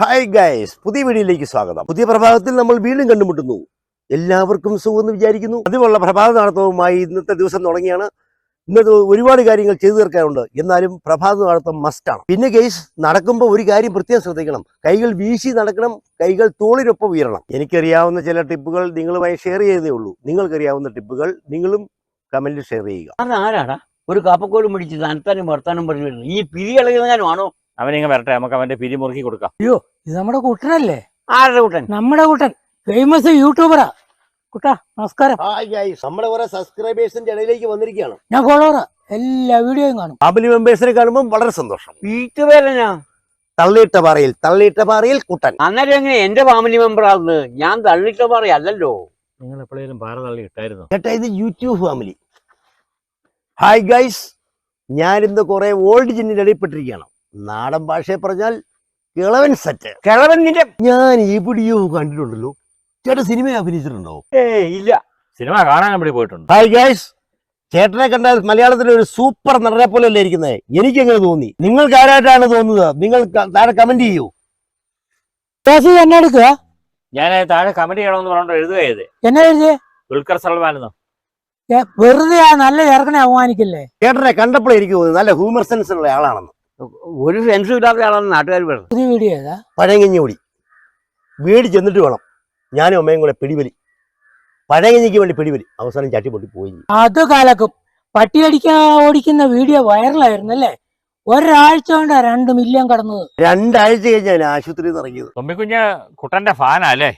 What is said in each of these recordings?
Hi guys, പുതിയ വീഡിയോയിലേക്ക് സ്വാഗതം. പുതിയ പ്രഭാതത്തിൽ നമ്മൾ വീണ്ടും കണ്ടുമുട്ടുന്നു. എല്ലാവർക്കും സുഖമെന്ന് വിചാരിക്കുന്നു. അതുപോലുള്ള പ്രഭാത നടത്തവുമായി ഇന്നത്തെ ദിവസം തുടങ്ങിയാണ്. ഇന്നത്തെ ഒരുപാട് കാര്യങ്ങൾ ചെയ്തു തീർക്കാനുണ്ട്. എന്നാലും പ്രഭാത നടത്തം മസ്റ്റാണ്. പിന്നെ ഗൈസ്, നടക്കുമ്പോൾ ഒരു കാര്യം പ്രത്യേകം ശ്രദ്ധിക്കണം. കൈകൾ വീശി നടക്കണം, കൈകൾ തോളിനൊപ്പം ഉയരണം. എനിക്കറിയാവുന്ന ചില ടിപ്പുകൾ നിങ്ങളുമായി ഷെയർ ചെയ്തേ ഉള്ളൂ. നിങ്ങൾക്കറിയാവുന്ന ടിപ്പുകൾ നിങ്ങളും കമന്റിൽ ഷെയർ ചെയ്യുക. ആരാടാ ഒരു കപ്പക്കോലും പിടിച്ച് തനത്താനും വർത്താനും പറഞ്ഞു വരുന്നു? ഈ പിരികളയാണോ? അവനിങ്ങ വരട്ടെ, നമുക്ക് അവന്റെ പിരി മുറുക്കി കൊടുക്കാം. അയ്യോ, ഇത് നമ്മുടെ കുട്ടനല്ലേ? ആരുടെ കൂട്ടൻ? നമ്മുടെ കുട്ടൻ, ഫേമസ് യൂട്യൂബറാ. കുട്ടാ നമസ്കാരം. ഹായ് ഗൈസ്, നമ്മുടെ കുറെ സബ്സ്ക്രൈബേഴ്സിന്റെ ഇടയിലേക്ക് വന്നിരിക്കുകയാണ്. ഞാൻ ഫോളോവറാ, എല്ലാ വീഡിയോയും കാണും. ഫാമിലി മെമ്പേഴ്സിനെ കാണുമ്പോൾ വളരെ സന്തോഷം. വീട്ടുപേരനാ തള്ളിയിട്ട പാറയിൽ കുട്ടൻ. അന്നേരം എങ്ങനെ എന്റെ ഫാമിലി മെമ്പർ ആകുന്നത്? ഞാൻ തള്ളിട്ട പറയല്ലോ. നിങ്ങൾ എപ്പോഴേലും പാറ തള്ളി ഇട്ടായിരുന്നു? ചേട്ടാ, ഇത് യൂട്യൂബ് ഫാമിലി. ഹായ് ഗൈസ്, ഞാനിന്ന് കുറെ ഓൾഡ് ജിന്നിന്റെ ഇടയിൽപ്പെട്ടിരിക്കുകയാണ്. നാടൻ ഭാഷയെ പറഞ്ഞാൽ കിളവൻ സെറ്റ്. കിളവൻ നിന്റെ ഞാൻ എവിടെയോ കണ്ടിട്ടുണ്ടല്ലോ. ചേട്ടൻ സിനിമ അഭിനയിച്ചിട്ടുണ്ടോ? ഇല്ല. സിനിമ കാണാൻ വേണ്ടി പോയിട്ടുണ്ട്. ഹായ് ഗൈസ്, ചേട്ടനെ കണ്ടാൽ മലയാളത്തിലെ ഒരു സൂപ്പർ നടനെ പോലെ അല്ലേ ഇരിക്കുന്നത്? എനിക്കെങ്ങനെ തോന്നി? നിങ്ങൾക്ക് ആരായിട്ടാണ് തോന്നുന്നത്? നിങ്ങൾ താഴെ കമന്റ് ചെയ്യൂ. എന്നെ എടുക്കുക. ഞാൻ താഴെ കമന്റ് ചെയ്യണമെന്ന് പറഞ്ഞിട്ട് എഴുതുകയത് എന്നെ എഴുതിയേ? ദുൽഖർ സൽമാൻ എന്നോ? വെറുതെ ആ നല്ല ചെറുക്കനെ അവമാനിക്കില്ലേ? ചേട്ടനെ കണ്ടപ്പോഴേ എനിക്ക് തോന്നി നല്ല ഹ്യൂമർ സെൻസ് ഉള്ള ആളാണെന്ന്. ഒരു സെൻസും ഇല്ലാത്ത ആളാണ് നാട്ടുകാർ പറയുന്നത്. പുതിയ വീഡിയോ ഏതാ? പഴയകഞ്ഞി ഓടി വീട് ചെന്നിട്ട് വേണം ഞാനും അമ്മയും കൂടെ പിടിവലി. പഴയകഞ്ഞിക്ക് വേണ്ടി പിടിവലി, അവസാനം ചട്ടി പൊട്ടി പോയി. അത് കാലക്കും പട്ടിയടിക്കാൻ ഓടിക്കുന്ന വീഡിയോ വൈറലായിരുന്നല്ലേ? ഒരാഴ്ച കൊണ്ട് 2 മില്യൺ കടന്നത്. 2 ആഴ്ച കഴിഞ്ഞാൽ ആശുപത്രിയിൽ നിന്ന് ഇറങ്ങിയത്. തൊമ്മിക്കുഞ്ഞ് കുട്ടന്റെ ഫാനാ അല്ലേ?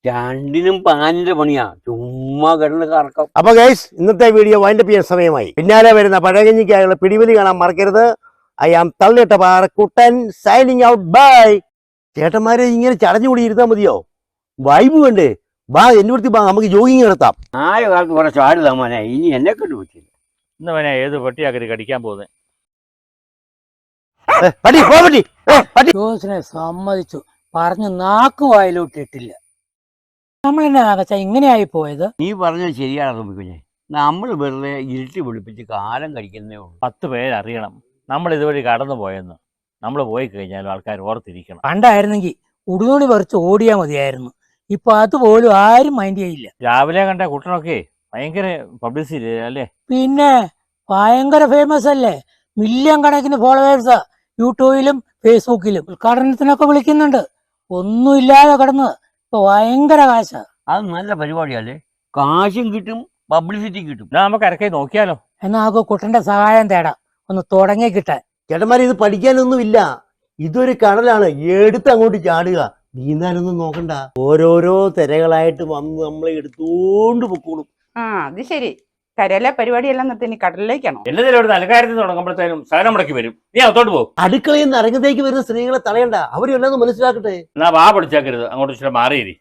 രണ്ടിനും പാനിന്റെ പണിയാ, ചുമ്മാ കിടന്ന് കറക്കം. അപ്പൊ ഗൈസ്, ഇന്നത്തെ വീഡിയോ വൈൻഡപ്പ് ചെയ്യാൻ സമയമായി. പിന്നാലെ വരുന്ന പഴയകഞ്ഞിക്കായുള്ള പിടിവലി കാണാൻ മറക്കരുത്. ഐ ആം തള്ളിയിട്ട പാറ കുട്ടൻ, സൈനിങ് ഔട്ട്. ബൈ. ചേട്ടന്മാരെ ഇങ്ങനെ ചടഞ്ഞുകൂടി ഇരുത്താൻ മതിയോ? വൈബ് വേണ്ടേ? ബാ, എന്റെ അടുത്ത് ബാ, നമുക്ക് ജോഗിങ് നടത്താം. ആയ കാലത്ത് കുറെ ചാടി തമ്മാനെ, ഇനി എന്നെ കൊണ്ട് പറ്റില്ല. ഇന്ന് അവനെ ഏത് പട്ടിയാക്കി കടിക്കാൻ പോകുന്നത്? ജോസിനെ സമ്മതിച്ചു, പറഞ്ഞു നാക്ക് വായിലോട്ടിട്ടില്ല. നമ്മളെന്നാ ആകച്ച ഇങ്ങനെയായി പോയത്? നീ പറഞ്ഞത് ശരിയാണ് തൊമ്മിക്കുഞ്ഞെ. നമ്മൾ വെറുതെ ഇരുട്ടി പൊളിപ്പിച്ച് കാലം കഴിക്കുന്നേ ഉള്ളൂ. 10 പേരറിയണം നമ്മൾ ഇതുവഴി കടന്നു പോയെന്ന്. നമ്മൾ പോയി കഴിഞ്ഞാലും ആൾക്കാർ ഓർത്തിരിക്കണം. പണ്ടായിരുന്നെങ്കിൽ ഉടുതുണി പറിച്ച് ഓടിയാ മതിയായിരുന്നു. ഇപ്പൊ അതുപോലും ആരും മൈൻഡ് ചെയ്യില്ല. രാവിലെ കണ്ട കുട്ടനൊക്കെ ഭയങ്കര പബ്ലിസിറ്റി അല്ലേ? പിന്നെ ഭയങ്കര ഫേമസ് അല്ലേ? മില്യൺ കണക്കിന് ഫോളോവേഴ്സാ യൂട്യൂബിലും ഫേസ്ബുക്കിലും. ഉദ്ഘാടനത്തിനൊക്കെ വിളിക്കുന്നുണ്ട്. ഒന്നുമില്ലാതെ കിടന്ന് ഇപ്പൊ ഭയങ്കര കാശാ. അത് നല്ല പരിപാടിയല്ലേ? കാശും കിട്ടും, പബ്ലിസിറ്റി കിട്ടും. എന്നാ നമുക്ക് ഇറക്കി നോക്കിയാലോ? എന്നാ നമുക്ക് കുട്ടന്റെ സഹായം തേടാം, ഒന്ന് തുടങ്ങി കിട്ടാൻ. ചേട്ടന്മാരെ, ഇത് പഠിക്കാനൊന്നുമില്ല. ഇതൊരു കടലാണ്. എടുത്ത് അങ്ങോട്ട് ചാടുക. നീന്താനൊന്നും നോക്കണ്ട. ഓരോരോ തിരകളായിട്ട് വന്ന് നമ്മളെ എടുത്തോണ്ട് പൊക്കോളും. അത് ശരി. കരയിലെ പരിപാടിയെല്ലാം നിർത്തി ഇനി കടലിലേക്കാണോ? എല്ലാത്തിലും ഒരു നൽകാര്യത്തിൽ തുടങ്ങുമ്പോഴത്തേനും സകലം മുടക്കി വരും. നീ അകത്തോട്ട് പോകും. അടുക്കളയിൽ നിന്ന് അരങ്ങത്തേക്ക് വരുന്ന സ്ത്രീകളെ തടയണ്ട. അവരെല്ലാം മനസ്സിലാക്കട്ടെ. എന്നാ വാ പിടിച്ചാക്കരുത്, അങ്ങോട്ട് ഇച്ചിരി മാറിയിരി.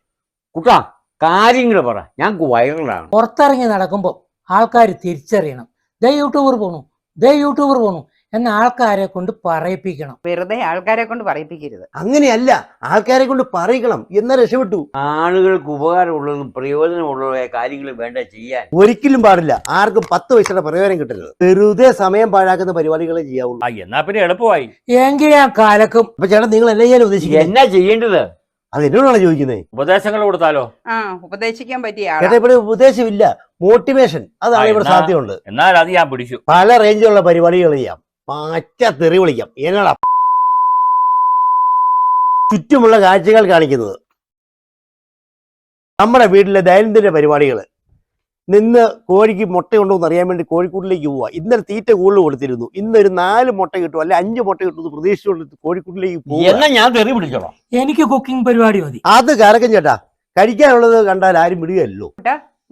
കുട്ടാ, കാര്യങ്ങൾ പറ, ഞങ്ങൾക്ക് വൈറലാണ്. പുറത്തിറങ്ങി നടക്കുമ്പോൾ ആൾക്കാർ തിരിച്ചറിയണം, ദേ യൂട്യൂബർ പോണു, ദേ യൂട്യൂബർ പോണു എന്ന ആൾക്കാരെ കൊണ്ട് പറയിപ്പിക്കണം. വെറുതെ ആൾക്കാരെ കൊണ്ട് പറയിപ്പിക്കരുത്. അങ്ങനെയല്ല, ആൾക്കാരെ കൊണ്ട് പറയിക്കണം. എന്നാ രക്ഷപ്പെട്ടു. ആളുകൾക്ക് ഉപകാരമുള്ളതും പ്രയോജനമുള്ളതുമായ കാര്യങ്ങൾ വേണ്ട ചെയ്യാൻ. ഒരിക്കലും പാടില്ല. ആർക്കും 10 പൈസയുടെ പ്രയോജനം കിട്ടരുത്. വെറുതെ സമയം പാഴാക്കുന്ന പരിപാടികളെ ചെയ്യാവുള്ളൂ. എന്നാ പിന്നെ എളുപ്പമായി. എങ്കിൽ ഞാൻ കാലക്കും. അപ്പൊ ചേട്ടൻ, നിങ്ങൾ എല്ലാം ചെയ്യാൻ ഉദ്ദേശിക്കുന്നത്? എന്നാ ചെയ്യേണ്ടത്? അത് എന്നോടാണ് ചോദിക്കുന്നത്. ഉപദേശങ്ങൾ കൊടുത്താലോ? ഉപദേശിക്കാൻ പറ്റിയ ചേട്ടാ, ഇവിടെ ഉപദേശമില്ല, മോട്ടിവേഷൻ. അതാണ് ഇവിടെ സാധ്യതയുണ്ട്. എന്നാൽ അത് ഞാൻ പിടിച്ചു. പല റേഞ്ചിലുള്ള പരിപാടികൾ ചെയ്യാം. പച്ച തെറി വിളിക്കാം. എന്നടാ ചുറ്റുമുള്ള കാഴ്ചകൾ കാണിക്കുന്നത്. നമ്മുടെ വീട്ടിലെ ദൈനംദിന പരിപാടികൾ. നിന്ന് കോഴിക്ക് മുട്ട ഉണ്ടോ എന്ന് അറിയാൻ വേണ്ടി കോഴിക്കൂട്ടിലേക്ക് പോവുക. ഇന്നലെ തീറ്റ കൂടുതൽ കൊടുത്തിരുന്നു. ഇന്നൊരു 4 മുട്ട കിട്ടും, അല്ലെ 5 മുട്ട കിട്ടും പ്രതീക്ഷിച്ചുകൊണ്ട് കോഴിക്കൂട്ടിലേക്ക് പോകുക. എന്നാ ഞാൻ തെറി പിടിച്ചോളാം. എനിക്ക് കുക്കിംഗ് പരിപാടി മതി. അത് കലക്കം ചേട്ടാ. കഴിക്കാനുള്ളത് കണ്ടാൽ ആരും വിടുകയല്ലോ.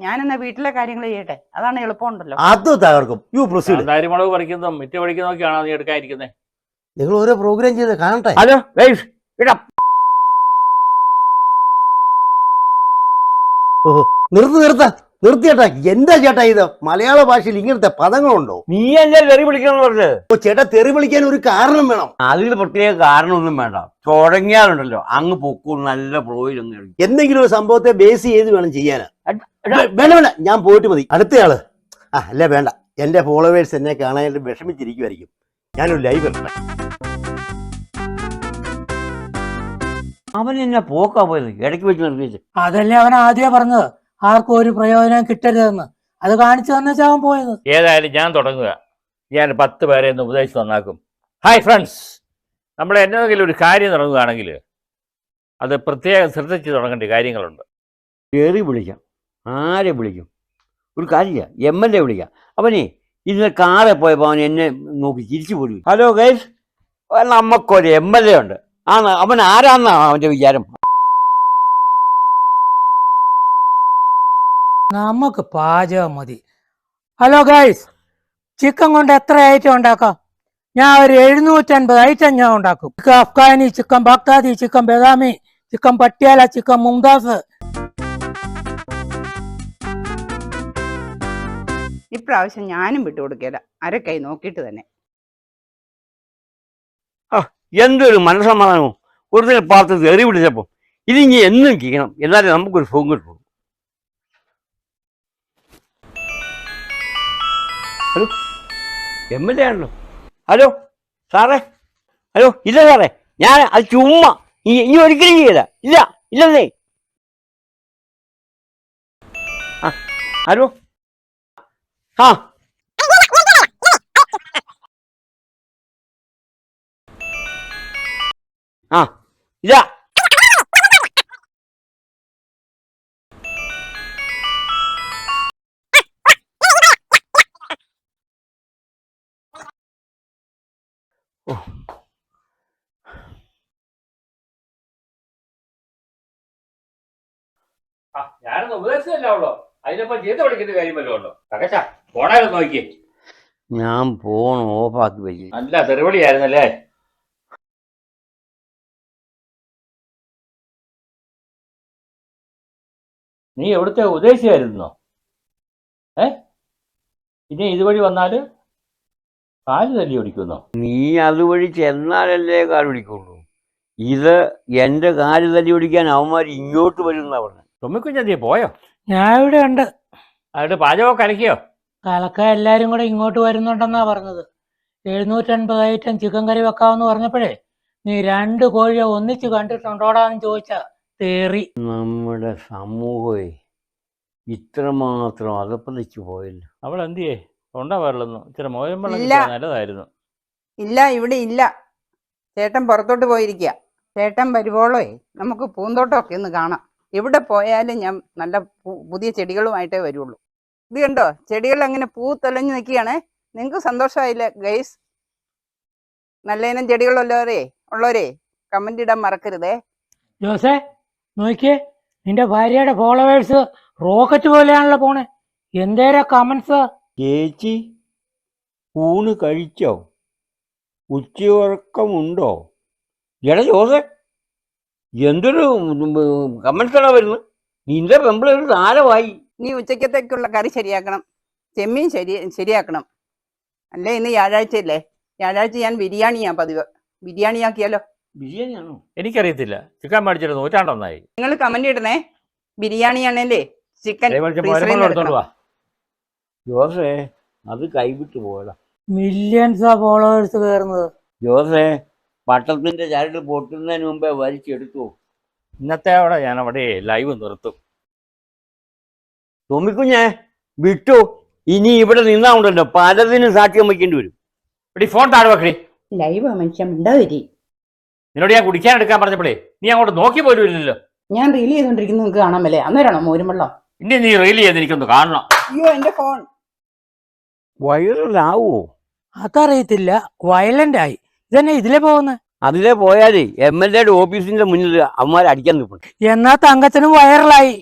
ഞാനെന്നാ വീട്ടിലെ കാര്യങ്ങൾ ചെയ്യട്ടെ, അതാണ് എളുപ്പമുണ്ടല്ലോ. അത് തകർക്കും. You proceed. കാന്താരിമുളക് പറിക്കുന്നതും മിറ്റ പറിക്കുന്നതൊക്കെയാണോ നീ എടുക്കാതിരിക്കുന്നത്? നിങ്ങൾ ഓരോ പ്രോഗ്രാം ചെയ്ത് കാണട്ടെ. ഹലോ ഗൈസ്, ഇടാം. ഓഹോ, നിർത്തിയേട്ടാ. എന്താ ചേട്ടാ ഇത്? മലയാള ഭാഷയിൽ ഇങ്ങനത്തെ പദങ്ങളുണ്ടോ? നീ എന്നെ തെറി വിളിക്കണം പറഞ്ഞത്. ഓ ചേട്ടാ, തെറി വിളിക്കാൻ ഒരു കാരണം വേണം. അതിൽ പ്രത്യേക കാരണമൊന്നും വേണ്ട. തുടങ്ങിയാലുണ്ടല്ലോ അങ്ങ് പൊക്കും, നല്ല ഫ്ലോയിൽ അങ്ങ്. എന്തെങ്കിലും ഒരു സംഭവത്തെ ബേസ് ചെയ്ത് വേണം ചെയ്യാൻ. വേണ്ട, ഞാൻ പോയിട്ട് മതി. അടുത്തയാള്. അല്ല വേണ്ട, എന്റെ ഫോളോവേഴ്സ് എന്നെ കാണാനായിട്ട് വിഷമിച്ചിരിക്കുമായിരിക്കും. ഞാനൊരു ലൈവ് ഇറക്കാം. അവൻ എന്നെ പോക്കാ പോയത് ഇടയ്ക്ക് വെച്ച് നിർത്തിച്ച്. അതല്ലേ അവൻ ആദ്യമേ പറഞ്ഞത് ആർക്കും ഒരു പ്രയോജനം കിട്ടരുതെന്ന്. അത് കാണിച്ചു തന്നേച്ചാ അവൻ പോയത്. ഏതായാലും ഞാൻ തുടങ്ങുക. ഞാൻ 10 പേരെ ഒന്ന് ഉപദേശിച്ച് നന്നാക്കും. ഹായ് ഫ്രണ്ട്സ്, നമ്മൾ എന്തെങ്കിലും ഒരു കാര്യം തുടങ്ങുകയാണെങ്കിൽ അത് പ്രത്യേകം ശ്രദ്ധിച്ച് തുടങ്ങേണ്ട കാര്യങ്ങളുണ്ട്. കയറി വിളിക്കാം, ആരെ വിളിക്കും? ഒരു കാര്യമില്ല, MLA വിളിക്കാം. അവനെ ഇന്ന് കാറെ പോയപ്പോൾ അവൻ എന്നെ നോക്കി ചിരിച്ചു പോയി. ഹലോ ഗൈസ്, നമുക്കൊരു MLA ഉണ്ട്. അവൻ ആരാന്നാ അവന്റെ വിചാരം? നമുക്ക് പാചകം മതി. ഹലോ ഗൈസ്, ചിക്കൻ കൊണ്ട് എത്ര ഐറ്റം ഉണ്ടാക്കാം? ഞാൻ ഒരു 750 ഐറ്റം ഞാൻ ഉണ്ടാക്കും. Chicken Afghani, chicken Baghdadi, chicken Badami, chicken Patiala, chicken Mumtaz. ഇപ്രാവശ്യം ഞാനും വിട്ടുകൊടുക്കില്ല, അരക്കൈ നോക്കിയിട്ട് തന്നെ. എന്തൊരു മനസ്സമാധാനവും കൂടുതൽ പാർത്ത് തെറി പിടിച്ചപ്പോൾ ഇതിനി എന്നും ചെയ്യണം, എന്നാലും നമുക്കൊരു സുഖം കിട്ടുള്ളൂ. ഹലോ, MLA ആണല്ലോ. ഹലോ സാറേ, ഹലോ. ഇല്ല സാറേ, ഞാൻ അത് ചുമ്മാ ഇനി ഒരിക്കലും ചെയ്യില്ല. ഇല്ലെന്നേ. ഹലോ, ആ ഇല്ല. ഞാനൊന്ന് ഉപദേശിച്ചല്ലേ ഉള്ളൂ, അതിനപ്പോ ചെയ്ത് പഠിക്കേണ്ട കാര്യമല്ലോ ഉള്ളൂ. തകച്ചാ ഫോണായിരുന്നു നോക്കി. ഞാൻ ഫോൺ ഓഫാക്കി വെച്ചു. നല്ല തെറിവിളിയായിരുന്നല്ലേ. നീ എവിടുത്തെ ഉദ്ദേശിയായിരുന്നോ? ഇനി ഇതുവഴി വന്നാല് കാല് തല്ലി ഓടിക്കുന്നോ? നീ അതുവഴി ചെന്നാലല്ലേ കാല് പിടിക്കുള്ളൂ. ഇത് എന്റെ കാല് തല്ലി പിടിക്കാൻ അവന്മാർ ഇങ്ങോട്ട് വരുന്ന പറഞ്ഞു. തുമ്മിക്കുഞ്ഞ പോയോ? ഞാൻ ഇവിടെ ഉണ്ട്. അവിടെ പാചകമൊക്കെ കലക്കിയോ? കലക്ക എല്ലാരും കൂടെ ഇങ്ങോട്ട് വരുന്നുണ്ടെന്നാ പറഞ്ഞത്. 750 ഐറ്റം ചിക്കൻ കറി വെക്കാമെന്ന് പറഞ്ഞപ്പോഴേ നീ 2 കോഴിയെ ഒന്നിച്ച് കണ്ടിട്ടുണ്ടോടാന്ന് ചോദിച്ചാ തേറി. നമ്മുടെ സമൂഹമേ ഇത്രമാത്രം അതപ്പതിച്ചു പോയില്ല. അവൾ എന്തിയേ? തൊണ്ട വരളുന്നു. ഇച്ചിരി മോരും വെള്ളം ഇല്ല. കിട്ടിയാൽ നല്ലതായിരുന്നു. ഇല്ല, ഇവിടെ ഇല്ല. ചേട്ടൻ പുറത്തോട്ട് പോയിരിക്കുക. ചേട്ടൻ വരുവോളേ നമുക്ക് പൂന്തോട്ടമൊക്കെ ഒന്ന് കാണാം. എവിടെ പോയാലും ഞാൻ നല്ല പുതിയ ചെടികളുമായിട്ടേ വരുള്ളൂ. ഇത് കണ്ടോ, ചെടികൾ അങ്ങനെ പൂ തെളിഞ്ഞു നിൽക്കുകയാണേ. നിങ്ങൾക്ക് സന്തോഷമായില്ലേ ഗൈസ്? നല്ല ഇനം ചെടികളുള്ളവരെ കമന്റ് ഇടാൻ മറക്കരുതേ. ജോസേ നോക്കിയേ, നിന്റെ ഭാര്യയുടെ ഫോളോവേഴ്സ് റോക്കറ്റ് പോലെയാണല്ലോ പോണേ. എന്തേരാ കമന്റ്സ്? ചേച്ചി ഊണ് കഴിച്ചോ? ഉച്ചയുറക്കമുണ്ടോ? എടാ ജോസേ, എന്തൊരു കമന്റ്സാണോ വരുന്നത്? നിന്റെ പെമ്പിളൊരു താരമായി. നീ ഉച്ചക്കത്തേക്കുള്ള കറി ശരിയാക്കണം, ചെമ്മീൻ ശരിയാക്കണം. അല്ലേ ഇന്ന് വ്യാഴാഴ്ചയല്ലേ? വ്യാഴാഴ്ച ഞാൻ ബിരിയാണിയാ പതിവ്. ബിരിയാണിയാക്കിയാലോ? ബിരിയാണിയാണോ? എനിക്കറിയത്തില്ല. ചിക്കൻ മേടിച്ചിട്ട് 100 ഒന്നായി. നിങ്ങൾ കമന്റ് ഇടണേ. ബിരിയാണിയാണല്ലേ ചിക്കൻ എടുത്തോണ്ട് വാ. ജോസേ, അത് കൈവിട്ട് പോയടാ. മില്യൺസാ ഫോളോവേഴ്സ് കയറുന്നത്. ജോസേ, പട്ടത്തിന്റെ ചരട് പൊട്ടുന്നതിന് മുമ്പേ വലിച്ചെടുത്തു. ഇന്നത്തെ അവിടെ ഞാൻ അവിടെ ലൈവ് നിർത്തും. തുമ്മിക്കുഞ്ഞേ വിട്ടു. ഇനി ഇവിടെ നിന്നാണ്ടല്ലോ പലതിനും സാക്ഷ്യം വയ്ക്കേണ്ടി വരും. എടി ഫോൺ താഴെ വെക്കടി. ലൈവ് മനുഷ്യൻ മിണ്ടാതിരി. നിന്നോട് ഞാൻ കുടിക്കാൻ എടുക്കാൻ പറഞ്ഞപ്പോഴേ നീ അങ്ങോട്ട് നോക്കി പോലും ഇല്ലല്ലോ. ഞാൻ റീൽ ചെയ്തോണ്ടിരിക്കുന്നത് നിങ്ങൾക്ക് കാണാമല്ലേ? അന്നേരാണോ മോരും വെള്ളം? ഇനി നീ റീൽ ചെയ്ത് എനിക്കൊന്ന് കാണണം. അയ്യോ, എന്റെ ഫോൺ വൈറലാവോ? അതറിയത്തില്ല. വയലന്റ് ആയി. ഇതന്നെ ഇതിലെ പോകുന്നത്. അതിലെ പോയാലേ MLA ഓഫീസിന്റെ മുന്നിൽ അവന്മാർ അടിക്കാൻ നിൽപ്പുണ്ട്. എന്നാ തങ്കച്ചനും വൈറലായി.